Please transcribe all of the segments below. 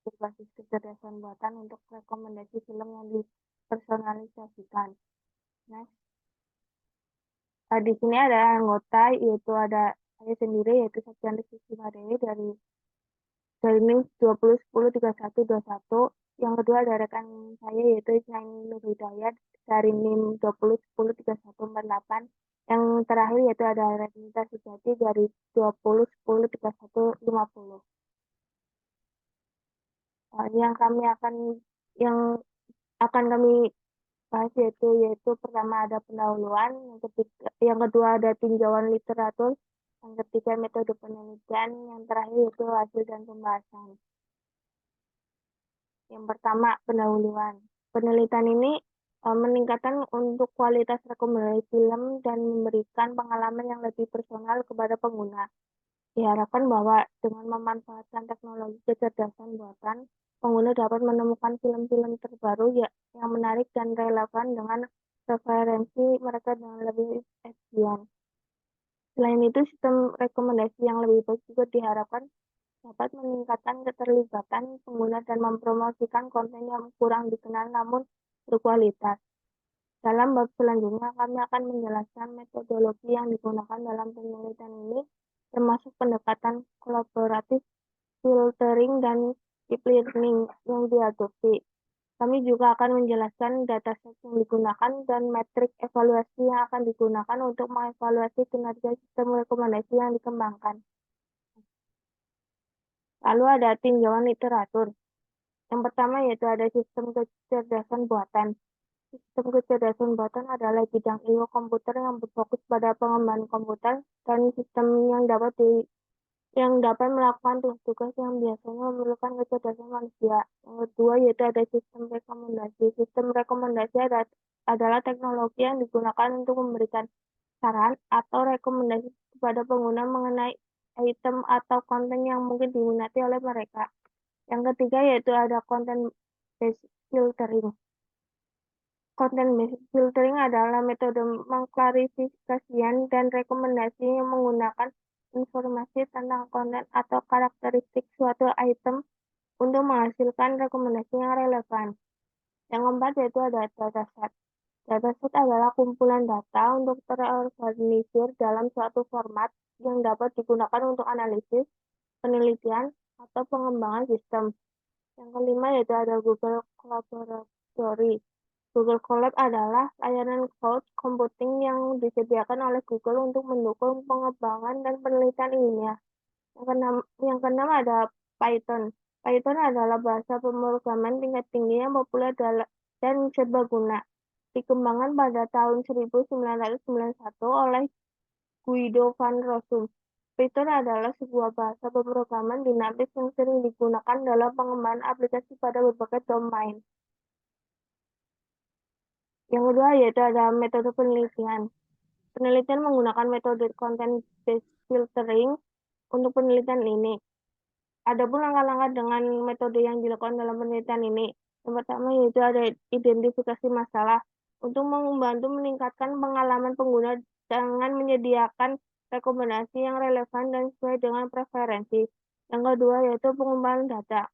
berbasis kecerdasan buatan untuk rekomendasi film yang dipersonalisasikan. Next. Di sini ada anggota, yaitu ada saya sendiri, yaitu Septian Rizky Madewi dari NIM 20103121. Yang kedua ada rekan saya, yaitu Ismail Nur Hidayat dari NIM 20103148. Yang terakhir yaitu ada Renita Sujati dari 20103150. Yang akan kami bahas yaitu pertama ada pendahuluan, yang kedua ada tinjauan literatur, yang ketiga metode penelitian, yang terakhir yaitu hasil dan pembahasan. Yang pertama, pendahuluan. Penelitian ini meningkatkan untuk kualitas rekomendasi film dan memberikan pengalaman yang lebih personal kepada pengguna. Diharapkan bahwa dengan memanfaatkan teknologi kecerdasan buatan, pengguna dapat menemukan film-film terbaru yang menarik dan relevan dengan preferensi mereka dengan lebih efisien. Selain itu, sistem rekomendasi yang lebih baik juga diharapkan dapat meningkatkan keterlibatan pengguna dan mempromosikan konten yang kurang dikenal namun berkualitas. Dalam bab selanjutnya, kami akan menjelaskan metodologi yang digunakan dalam penelitian ini, termasuk pendekatan kolaboratif, filtering, dan deep learning yang diadopsi. Kami juga akan menjelaskan dataset yang digunakan dan metrik evaluasi yang akan digunakan untuk mengevaluasi kinerja sistem rekomendasi yang dikembangkan. Lalu ada tinjauan literatur. Yang pertama yaitu ada sistem kecerdasan buatan. Sistem kecerdasan buatan adalah bidang ilmu komputer yang berfokus pada pengembangan komputer dan sistem yang dapat melakukan tugas-tugas yang biasanya memerlukan kecerdasan manusia. Yang kedua yaitu ada sistem rekomendasi. Sistem rekomendasi adalah teknologi yang digunakan untuk memberikan saran atau rekomendasi kepada pengguna mengenai item atau konten yang mungkin diminati oleh mereka. Yang ketiga yaitu ada content-based filtering. Content-based filtering adalah metode mengklarifikasian dan rekomendasi yang menggunakan informasi tentang konten atau karakteristik suatu item untuk menghasilkan rekomendasi yang relevan. Yang keempat yaitu ada dataset. Dataset adalah kumpulan data untuk terorganisir dalam suatu format yang dapat digunakan untuk analisis, penelitian, atau pengembangan sistem. Yang kelima yaitu ada Google Collaboratory. Google Colab adalah layanan cloud computing yang disediakan oleh Google untuk mendukung pengembangan dan penelitian ilmiah. Yang keenam ada Python. Python adalah bahasa pemrograman tingkat tinggi yang populer dan serbaguna. Dikembangkan pada tahun 1991 oleh Guido van Rossum. Python adalah sebuah bahasa pemrograman dinamis yang sering digunakan dalam pengembangan aplikasi pada berbagai domain. Yang kedua yaitu ada metode penelitian. Penelitian menggunakan metode content-based filtering untuk penelitian ini. Adapun langkah-langkah dengan metode yang dilakukan dalam penelitian ini. Yang pertama yaitu ada identifikasi masalah untuk membantu meningkatkan pengalaman pengguna dengan menyediakan rekomendasi yang relevan dan sesuai dengan preferensi. Yang kedua yaitu pengumpulan data.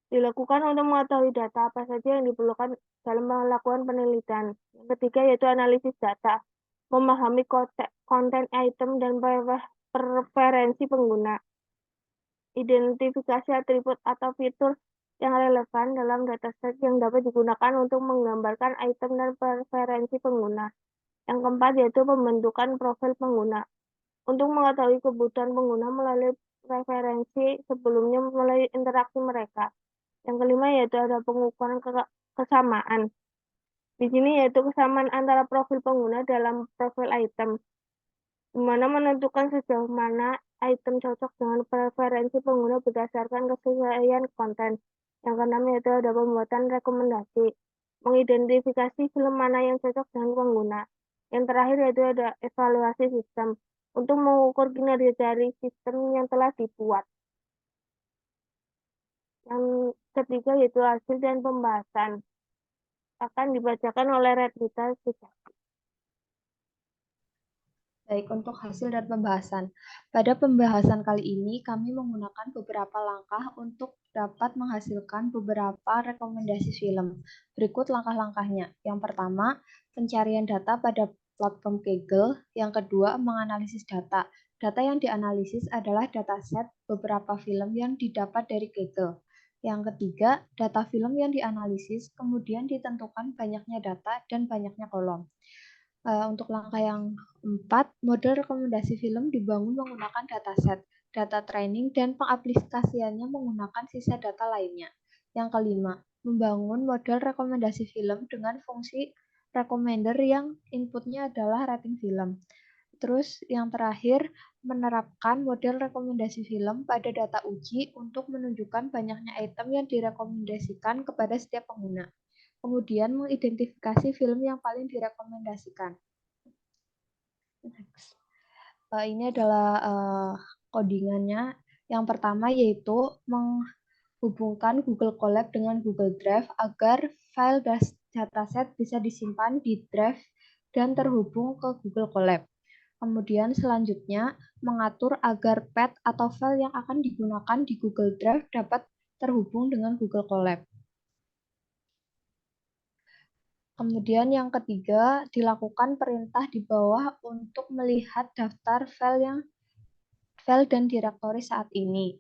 Dilakukan untuk mengetahui data apa saja yang diperlukan dalam melakukan penelitian. Yang ketiga yaitu analisis data. Memahami konten item dan preferensi pengguna. Identifikasi atribut atau fitur yang relevan dalam dataset yang dapat digunakan untuk menggambarkan item dan preferensi pengguna. Yang keempat yaitu pembentukan profil pengguna. Untuk mengetahui kebutuhan pengguna melalui preferensi sebelumnya melalui interaksi mereka. Yang kelima yaitu ada pengukuran kesamaan. Di sini yaitu kesamaan antara profil pengguna dalam profil item, di mana menentukan sejauh mana item cocok dengan preferensi pengguna berdasarkan kesesuaian konten. Yang keenam yaitu ada pembuatan rekomendasi, mengidentifikasi film mana yang cocok dengan pengguna. Yang terakhir yaitu ada evaluasi sistem, untuk mengukur kinerja dari sistem yang telah dibuat. Yang ketiga yaitu hasil dan pembahasan. Akan dibacakan oleh Renita Sujati. Baik, untuk hasil dan pembahasan. Pada pembahasan kali ini, kami menggunakan beberapa langkah untuk dapat menghasilkan beberapa rekomendasi film. Berikut langkah-langkahnya. Yang pertama, pencarian data pada platform Kaggle. Yang kedua, menganalisis data. Data yang dianalisis adalah dataset beberapa film yang didapat dari Kaggle. Yang ketiga, data film yang dianalisis, kemudian ditentukan banyaknya data dan banyaknya kolom. Untuk langkah yang 4, model rekomendasi film dibangun menggunakan dataset, data training, dan pengaplikasiannya menggunakan sisa data lainnya. Yang kelima, membangun model rekomendasi film dengan fungsi recommender yang inputnya adalah rating film. Terus yang terakhir, menerapkan model rekomendasi film pada data uji untuk menunjukkan banyaknya item yang direkomendasikan kepada setiap pengguna. Kemudian mengidentifikasi film yang paling direkomendasikan. Ini adalah codingannya. Yang pertama yaitu menghubungkan Google Colab dengan Google Drive agar file dataset bisa disimpan di Drive dan terhubung ke Google Colab. Kemudian selanjutnya mengatur agar path atau file yang akan digunakan di Google Drive dapat terhubung dengan Google Colab. Kemudian yang ketiga, dilakukan perintah di bawah untuk melihat daftar file dan direktori saat ini.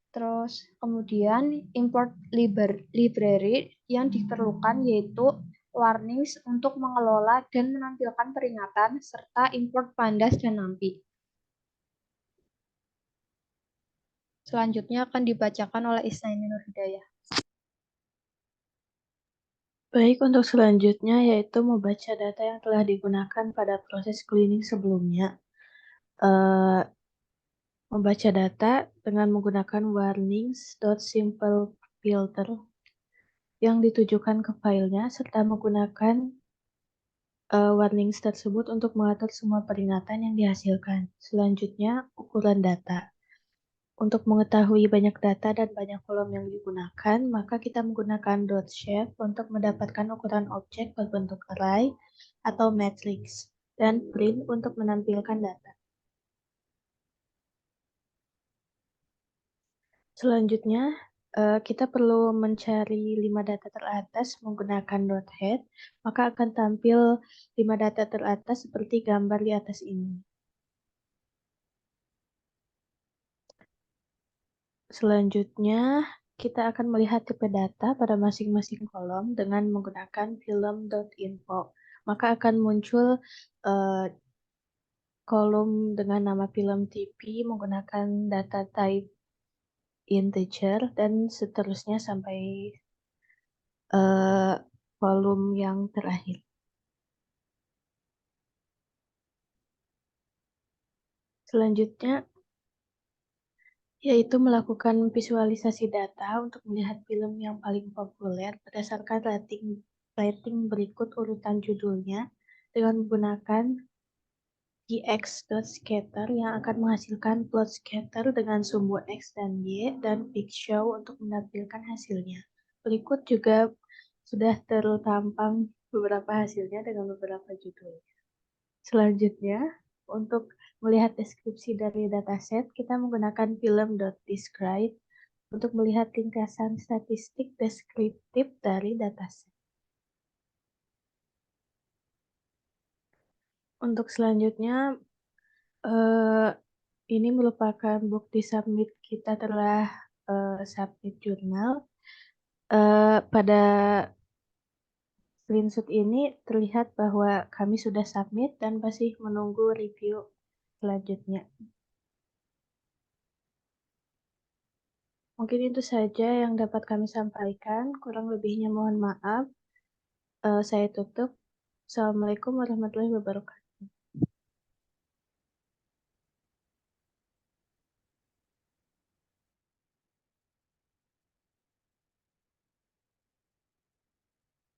Terus kemudian import library yang diperlukan yaitu warnings untuk mengelola dan menampilkan peringatan serta import pandas dan nampi. Selanjutnya akan dibacakan oleh Isnaini Nurhidayah. Baik, untuk selanjutnya yaitu membaca data yang telah digunakan pada proses cleaning sebelumnya. Membaca data dengan menggunakan warnings.simpleFilter yang ditujukan ke filenya serta menggunakan warnings tersebut untuk mengatur semua peringatan yang dihasilkan. Selanjutnya, ukuran data. Untuk mengetahui banyak data dan banyak kolom yang digunakan, maka kita menggunakan dot shape untuk mendapatkan ukuran objek berbentuk array atau matrix, dan print untuk menampilkan data. Selanjutnya, kita perlu mencari 5 data teratas menggunakan dot head, maka akan tampil 5 data teratas seperti gambar di atas ini. Selanjutnya, kita akan melihat tipe data pada masing-masing kolom dengan menggunakan film.info. Maka akan muncul kolom dengan nama film TV menggunakan data type integer dan seterusnya sampai kolom yang terakhir. Selanjutnya, yaitu melakukan visualisasi data untuk melihat film yang paling populer berdasarkan rating berikut urutan judulnya dengan menggunakan gx.scatter yang akan menghasilkan plot scatter dengan sumbu X dan Y dan big show untuk menampilkan hasilnya. Berikut juga sudah tertampang beberapa hasilnya dengan beberapa judul. Selanjutnya, untuk melihat deskripsi dari dataset, kita menggunakan film.describe untuk melihat ringkasan statistik deskriptif dari dataset. Untuk selanjutnya, ini merupakan bukti submit kita telah submit jurnal. Pada screenshot ini terlihat bahwa kami sudah submit dan masih menunggu review selanjutnya. Mungkin itu saja yang dapat kami sampaikan. Kurang lebihnya mohon maaf. Saya tutup. Assalamualaikum warahmatullahi wabarakatuh.